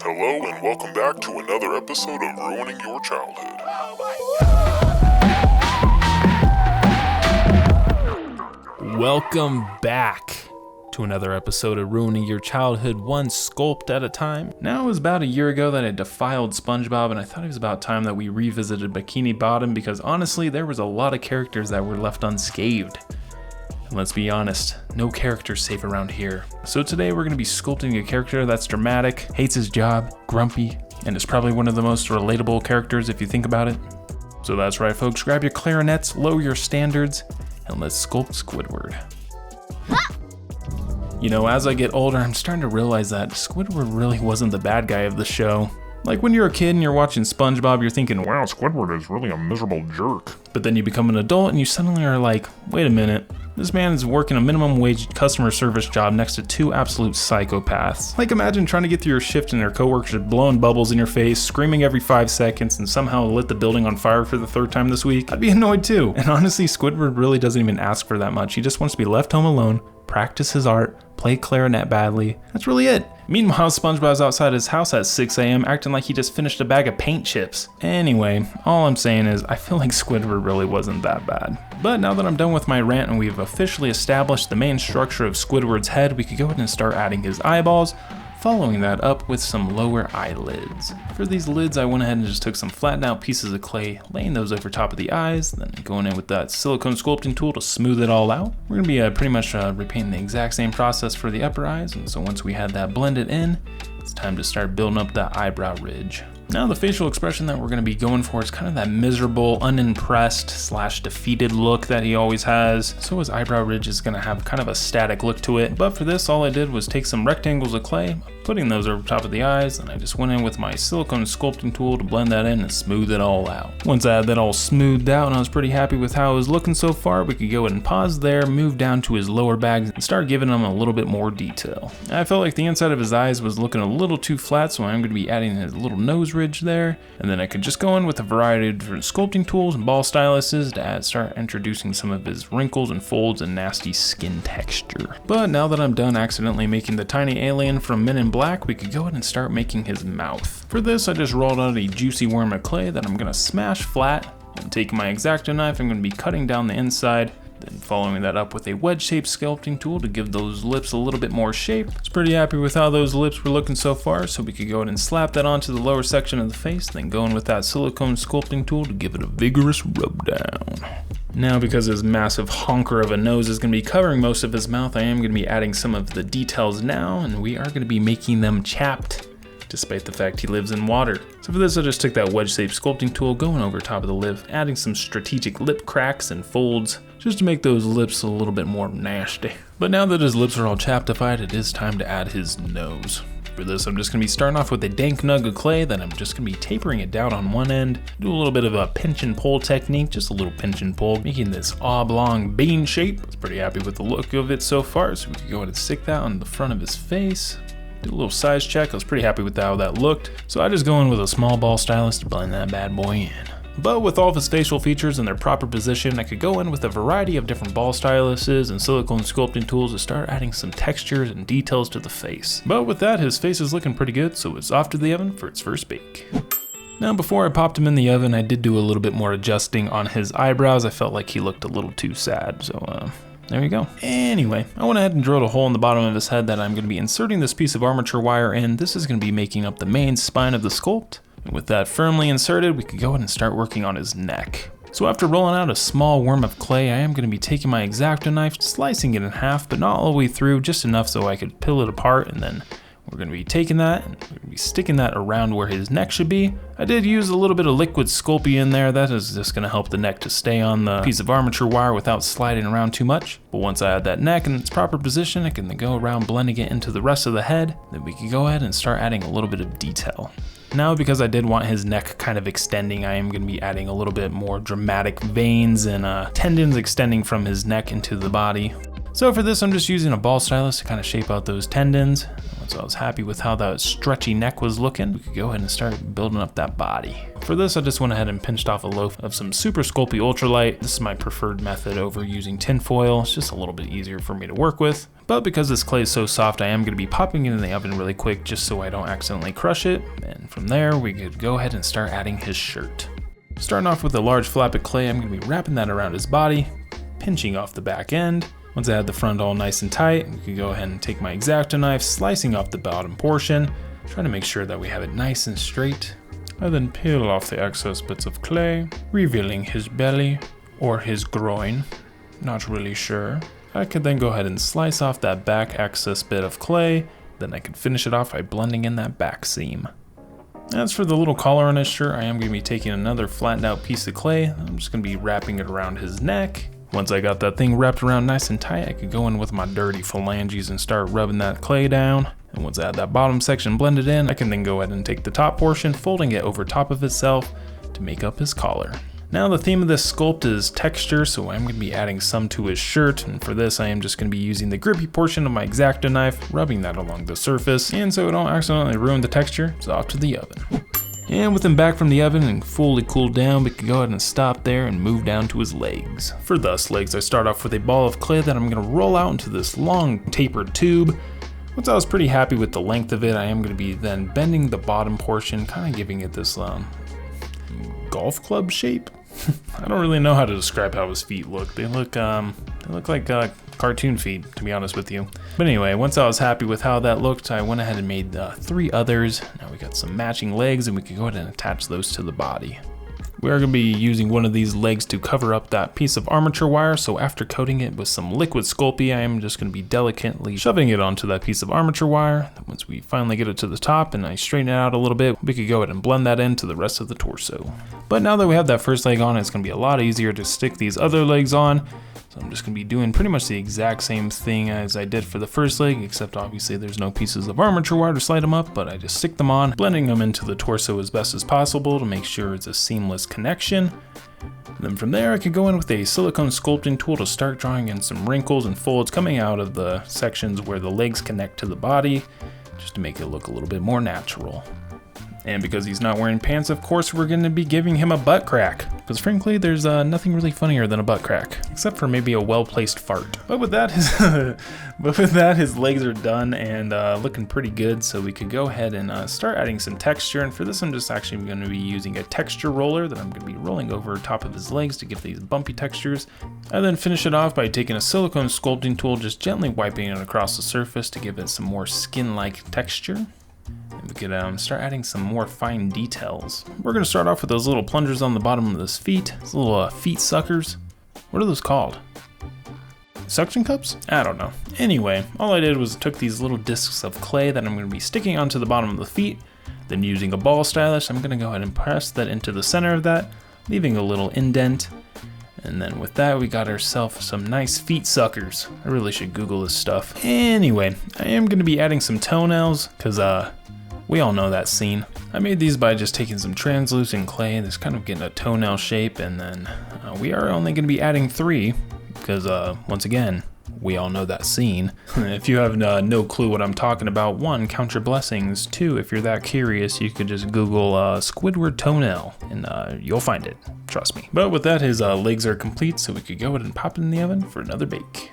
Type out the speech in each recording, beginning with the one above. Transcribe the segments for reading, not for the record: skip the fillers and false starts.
Hello and welcome back to another episode of Ruining Your Childhood. Welcome back to another episode of Ruining Your Childhood, one sculpt at a time. Now it was about a year ago that I defiled SpongeBob, and I thought it was about time that we revisited Bikini Bottom because honestly there was a lot of characters that were left unscathed. And let's be honest, no character's safe around here. So today we're going to be sculpting a character that's dramatic, hates his job, grumpy, and is probably one of the most relatable characters if you think about it. So that's right folks, grab your clarinets, lower your standards, and let's sculpt Squidward. You know, as I get older, I'm starting to realize that Squidward really wasn't the bad guy of the show. Like when you're a kid and you're watching SpongeBob, you're thinking, wow, Squidward is really a miserable jerk. But then you become an adult and you suddenly are like, wait a minute. This man is working a minimum wage customer service job next to two absolute psychopaths. Like imagine trying to get through your shift and your coworkers are blowing bubbles in your face, screaming every 5 seconds, and somehow lit the building on fire for the third time this week. I'd be annoyed too. And honestly, Squidward really doesn't even ask for that much. He just wants to be left home alone, practice his art, play clarinet badly. That's really it. Meanwhile, SpongeBob's outside his house at 6 a.m. acting like he just finished a bag of paint chips. Anyway, all I'm saying is I feel like Squidward really wasn't that bad. But now that I'm done with my rant and we've officially established the main structure of Squidward's head, we could go ahead and start adding his eyeballs, following that up with some lower eyelids. For these lids, I went ahead and just took some flattened out pieces of clay, laying those over top of the eyes, then going in with that silicone sculpting tool to smooth it all out. We're going to be pretty much repeating the exact same process for the upper eyes, and so once we had that blended in, it's time to start building up that eyebrow ridge. Now the facial expression that we're going to be going for is kind of that miserable, unimpressed / defeated look that he always has. So his eyebrow ridge is going to have kind of a static look to it. But for this, all I did was take some rectangles of clay, putting those over top of the eyes, and I just went in with my silicone sculpting tool to blend that in and smooth it all out. Once I had that all smoothed out and I was pretty happy with how it was looking so far, we could go ahead and pause there, move down to his lower bags, and start giving him a little bit more detail. I felt like the inside of his eyes was looking a little too flat, so I'm going to be adding his little nose ridge there, and then I could just go in with a variety of different sculpting tools and ball styluses to start introducing some of his wrinkles and folds and nasty skin texture. But now that I'm done accidentally making the tiny alien from Men in Black, we could go ahead and start making his mouth. For this, I just rolled out a juicy worm of clay that I'm going to smash flat, and taking my X-Acto knife, I'm going to be cutting down the inside, then following that up with a wedge-shaped sculpting tool to give those lips a little bit more shape. I was pretty happy with how those lips were looking so far, so we could go ahead and slap that onto the lower section of the face, then go in with that silicone sculpting tool to give it a vigorous rub down. Now, because his massive honker of a nose is going to be covering most of his mouth, I am going to be adding some of the details now, and we are going to be making them chapped, despite the fact he lives in water. So for this, I just took that wedge-shaped sculpting tool, going over top of the lip, adding some strategic lip cracks and folds, just to make those lips a little bit more nasty. But now that his lips are all chaptified, it is time to add his nose. For this, I'm just going to be starting off with a dank nug of clay, then I'm just going to be tapering it down on one end, do a little bit of a pinch and pull technique, just a little pinch and pull, making this oblong bean shape. I was pretty happy with the look of it so far, so we can go ahead and stick that on the front of his face. Do a little size check. I was pretty happy with how that looked, so I just go in with a small ball stylus to blend that bad boy in. But with all of his facial features in their proper position, I could go in with a variety of different ball styluses and silicone sculpting tools to start adding some textures and details to the face. But with that, his face is looking pretty good, so it's off to the oven for its first bake. Now before I popped him in the oven, I did do a little bit more adjusting on his eyebrows. I felt like he looked a little too sad, so there you go. Anyway, I went ahead and drilled a hole in the bottom of his head that I'm going to be inserting this piece of armature wire in. This is going to be making up the main spine of the sculpt. And with that firmly inserted, we could go ahead and start working on his neck. So after rolling out a small worm of clay, I am going to be taking my X-Acto knife, slicing it in half, but not all the way through, just enough so I could peel it apart, and then we're going to be taking that and we're going to be sticking that around where his neck should be. I did use a little bit of liquid Sculpey in there. That is just going to help the neck to stay on the piece of armature wire without sliding around too much. But once I had that neck in its proper position, I can then go around blending it into the rest of the head. Then we can go ahead and start adding a little bit of detail. Now, because I did want his neck kind of extending, I am going to be adding a little bit more dramatic veins and tendons extending from his neck into the body. So for this, I'm just using a ball stylus to kind of shape out those tendons. Once I was happy with how that stretchy neck was looking, we could go ahead and start building up that body. For this, I just went ahead and pinched off a loaf of some Super Sculpey Ultralight. This is my preferred method over using tinfoil. It's just a little bit easier for me to work with. But because this clay is so soft, I am going to be popping it in the oven really quick just so I don't accidentally crush it. And from there, we could go ahead and start adding his shirt. Starting off with a large flap of clay, I'm going to be wrapping that around his body, pinching off the back end. Once I had the front all nice and tight, we can go ahead and take my X-Acto knife, slicing off the bottom portion, trying to make sure that we have it nice and straight. I then peel off the excess bits of clay, revealing his belly or his groin, not really sure. I could then go ahead and slice off that back excess bit of clay, then I could finish it off by blending in that back seam. As for the little collar on his shirt, I am going to be taking another flattened out piece of clay. I'm just going to be wrapping it around his neck. Once I got that thing wrapped around nice and tight, I could go in with my dirty phalanges and start rubbing that clay down. And once I had that bottom section blended in, I can then go ahead and take the top portion, folding it over top of itself to make up his collar. Now the theme of this sculpt is texture, so I'm going to be adding some to his shirt, and for this I am just going to be using the grippy portion of my X-Acto knife, rubbing that along the surface, and so it don't accidentally ruin the texture, it's off to the oven. And with him back from the oven and fully cooled down, we can go ahead and stop there and move down to his legs. For thus legs, I start off with a ball of clay that I'm going to roll out into this long tapered tube. Once I was pretty happy with the length of it, I am going to be then bending the bottom portion, kind of giving it this golf club shape. I don't really know how to describe how his feet look. They look like cartoon feet, to be honest with you. But anyway, once I was happy with how that looked, I went ahead and made 3 others. Now we got some matching legs, and we can go ahead and attach those to the body. We are going to be using one of these legs to cover up that piece of armature wire, so after coating it with some liquid Sculpey, I am just going to be delicately shoving it onto that piece of armature wire. Once we finally get it to the top and I straighten it out a little bit, we could go ahead and blend that into the rest of the torso. But now that we have that first leg on, it's going to be a lot easier to stick these other legs on. So I'm just going to be doing pretty much the exact same thing as I did for the first leg, except obviously there's no pieces of armature wire to slide them up, but I just stick them on, blending them into the torso as best as possible to make sure it's a seamless connection. And then from there I could go in with a silicone sculpting tool to start drawing in some wrinkles and folds coming out of the sections where the legs connect to the body, just to make it look a little bit more natural. And because he's not wearing pants, of course, we're going to be giving him a butt crack. Because frankly, there's nothing really funnier than a butt crack, except for maybe a well-placed fart. But with that, his legs are done and looking pretty good. So we could go ahead and start adding some texture. And for this, I'm just actually going to be using a texture roller that I'm going to be rolling over top of his legs to give these bumpy textures. I then finish it off by taking a silicone sculpting tool, just gently wiping it across the surface to give it some more skin-like texture. And we could start adding some more fine details. We're going to start off with those little plungers on the bottom of his feet, those little feet suckers. What are those called? Suction cups? I don't know. Anyway, all I did was took these little discs of clay that I'm going to be sticking onto the bottom of the feet, then using a ball stylus, I'm going to go ahead and press that into the center of that, leaving a little indent. And then with that, we got ourselves some nice feet suckers. I really should Google this stuff. Anyway, I am going to be adding some toenails, because we all know that scene. I made these by just taking some translucent clay and just kind of getting a toenail shape, and then we are only going to be adding 3, because once again, we all know that scene. If you have no clue what I'm talking about, 1, count your blessings. 2, if you're that curious, you could just Google Squidward toenail, and you'll find it, trust me. But with that, his legs are complete, so we could go ahead and pop it in the oven for another bake.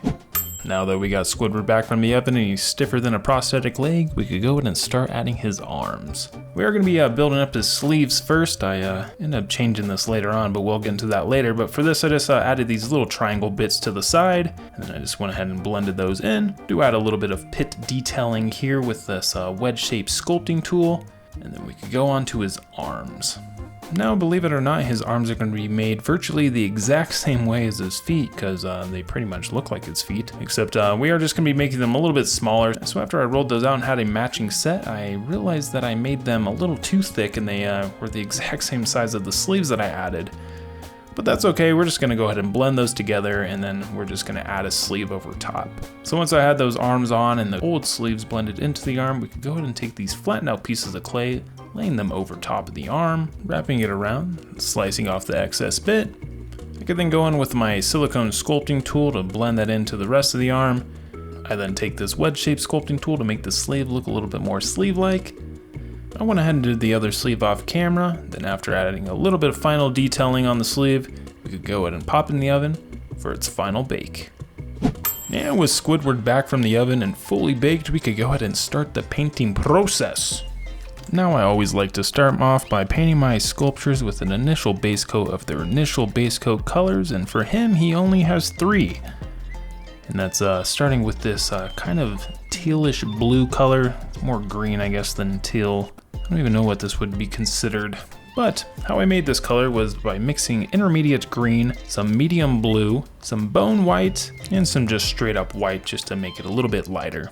Now that we got Squidward back from the oven and he's stiffer than a prosthetic leg, we could go ahead and start adding his arms. We are going to be building up his sleeves first. I end up changing this later on, but we'll get into that later. But for this, I just added these little triangle bits to the side, and then I just went ahead and blended those in. Do add a little bit of pit detailing here with this wedge-shaped sculpting tool, and then we could go on to his arms. Now, believe it or not, his arms are going to be made virtually the exact same way as his feet, because they pretty much look like his feet, except we are just going to be making them a little bit smaller. So after I rolled those out and had a matching set, I realized that I made them a little too thick, and they were the exact same size of the sleeves that I added. But that's okay, we're just going to go ahead and blend those together, and then we're just going to add a sleeve over top. So once I had those arms on and the old sleeves blended into the arm, we could go ahead and take these flattened out pieces of clay, laying them over top of the arm, wrapping it around, slicing off the excess bit. I could then go in with my silicone sculpting tool to blend that into the rest of the arm. I then take this wedge shaped sculpting tool to make the sleeve look a little bit more sleeve-like. I went ahead and did the other sleeve off camera, then after adding a little bit of final detailing on the sleeve, we could go ahead and pop it in the oven for its final bake. And with Squidward back from the oven and fully baked, we could go ahead and start the painting process. Now I always like to start off by painting my sculptures with an initial base coat of their initial base coat colors, and for him he only has 3. And that's starting with this kind of tealish blue color, more green I guess than teal. I don't even know what this would be considered. But how I made this color was by mixing intermediate green, some medium blue, some bone white, and some just straight up white just to make it a little bit lighter.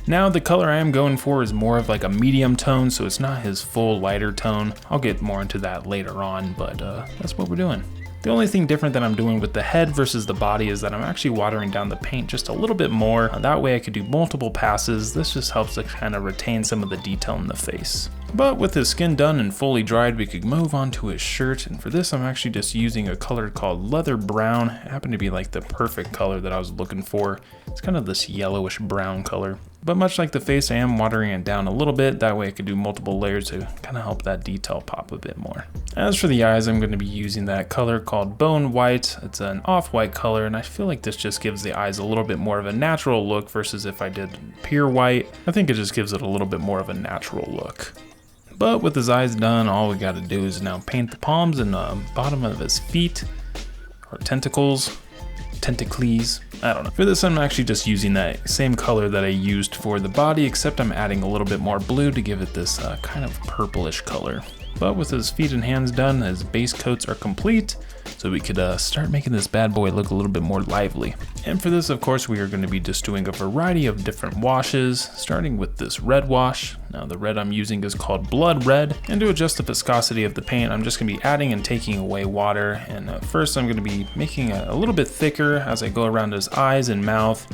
Now the color I am going for is more of like a medium tone, so it's not his full lighter tone. I'll get more into that later on, but that's what we're doing. The only thing different that I'm doing with the head versus the body is that I'm actually watering down the paint just a little bit more. That way I could do multiple passes. This just helps to kind of retain some of the detail in the face. But with his skin done and fully dried, we could move on to his shirt. And for this, I'm actually just using a color called leather brown. It happened to be like the perfect color that I was looking for. It's kind of this yellowish brown color. But much like the face, I am watering it down a little bit. That way I could do multiple layers to kind of help that detail pop a bit more. As for the eyes, I'm going to be using that color called bone white. It's an off-white color, and I feel like this just gives the eyes a little bit more of a natural look versus if I did pure white. I think it just gives it a little bit more of a natural look. But with his eyes done, all we got to do is now paint the palms and the bottom of his feet, or tentacles. Tentacles, I don't know. For this, I'm actually just using that same color that I used for the body, except I'm adding a little bit more blue to give it this kind of purplish color. But with his feet and hands done, his base coats are complete, so we could start making this bad boy look a little bit more lively. And for this, of course, we are going to be just doing a variety of different washes, starting with this red wash. Now the red I'm using is called blood red, and to adjust the viscosity of the paint, I'm just going to be adding and taking away water. And first I'm going to be making it a little bit thicker as I go around his eyes and mouth.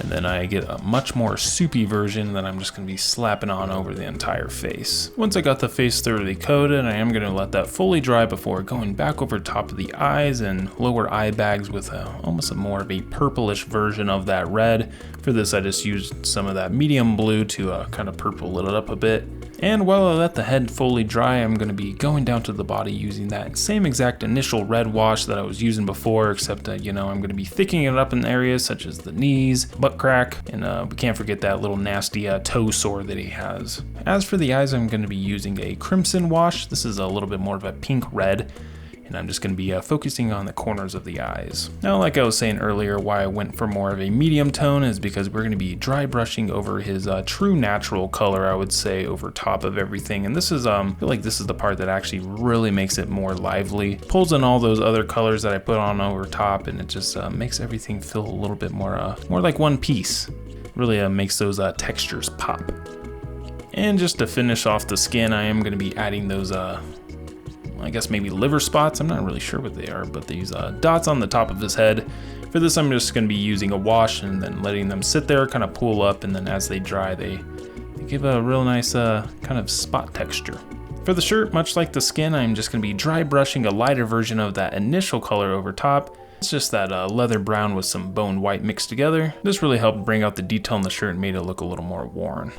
And then I get a much more soupy version that I'm just going to be slapping on over the entire face. Once I got the face thoroughly coated, I am going to let that fully dry before going back over top of the eyes and lower eye bags with almost more of a purplish version of that red. For this, I just used some of that medium blue to kind of purple it up a bit. And while I let the head fully dry, I'm going to be going down to the body using that same exact initial red wash that I was using before, except that, I'm going to be thickening it up in areas such as the knees, butt crack, and we can't forget that little nasty toe sore that he has. As for the eyes, I'm going to be using a crimson wash. This is a little bit more of a pink red. And I'm just going to be focusing on the corners of the eyes. Now, like I was saying earlier, why I went for more of a medium tone is because we're going to be dry brushing over his true natural color, I would say, over top of everything. And this is, I feel like this is the part that actually really makes it more lively. Pulls in all those other colors that I put on over top, and it just makes everything feel a little bit more like one piece. Really makes those textures pop. And just to finish off the skin, I am going to be adding those I guess maybe liver spots. I'm not really sure what they are, but these dots on the top of his head. For this, I'm just going to be using a wash and then letting them sit there, kind of pool up, and then as they dry, they give a real nice kind of spot texture. For the shirt, much like the skin, I'm just going to be dry brushing a lighter version of that initial color over top. It's just that leather brown with some bone white mixed together. This really helped bring out the detail in the shirt and made it look a little more worn.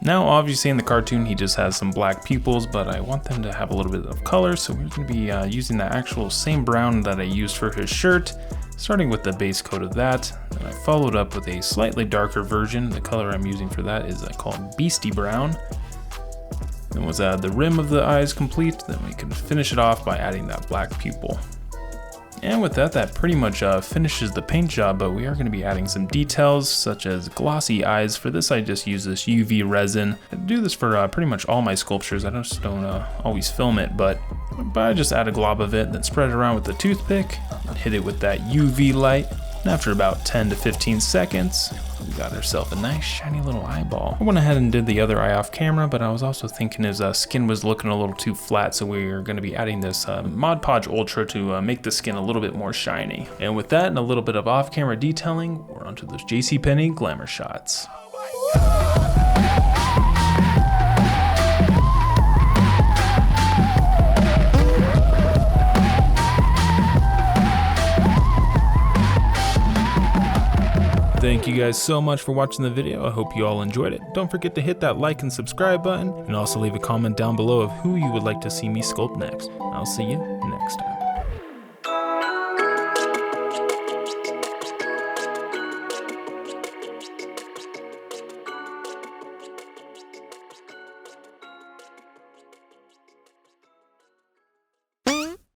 Now, obviously in the cartoon, he just has some black pupils, but I want them to have a little bit of color, so we're going to be using the actual same brown that I used for his shirt, starting with the base coat of that. And I followed up with a slightly darker version. The color I'm using for that is called Beastie Brown. Then was the rim of the eyes complete, then we can finish it off by adding that black pupil. And with that, that pretty much finishes the paint job, but we are going to be adding some details such as glossy eyes. For this, I just use this UV resin. I do this for pretty much all my sculptures. I just don't always film it, but I just add a glob of it, then spread it around with a toothpick, and hit it with that UV light. And after about 10 to 15 seconds, we got ourselves a nice shiny little eyeball. I went ahead and did the other eye off camera, but I was also thinking his skin was looking a little too flat, so we are going to be adding this Mod Podge Ultra to make the skin a little bit more shiny. And with that and a little bit of off camera detailing, we're onto those JCPenney glamour shots. Thank you guys so much for watching the video. I hope you all enjoyed it. Don't forget to hit that like and subscribe button, and also leave a comment down below of who you would like to see me sculpt next. I'll see you next time.